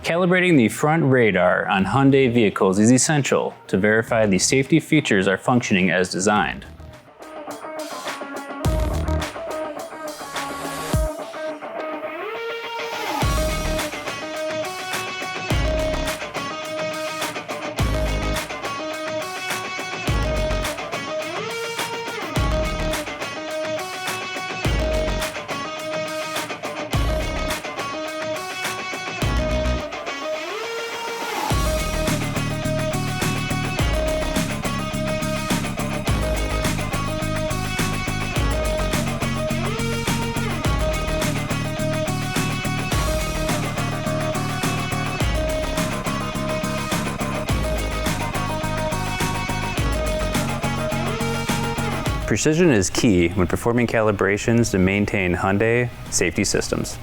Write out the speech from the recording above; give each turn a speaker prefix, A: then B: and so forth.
A: Calibrating the front radar on Hyundai vehicles is essential to verify the safety features are functioning as designed. Precision is key when performing calibrations to maintain Hyundai safety systems.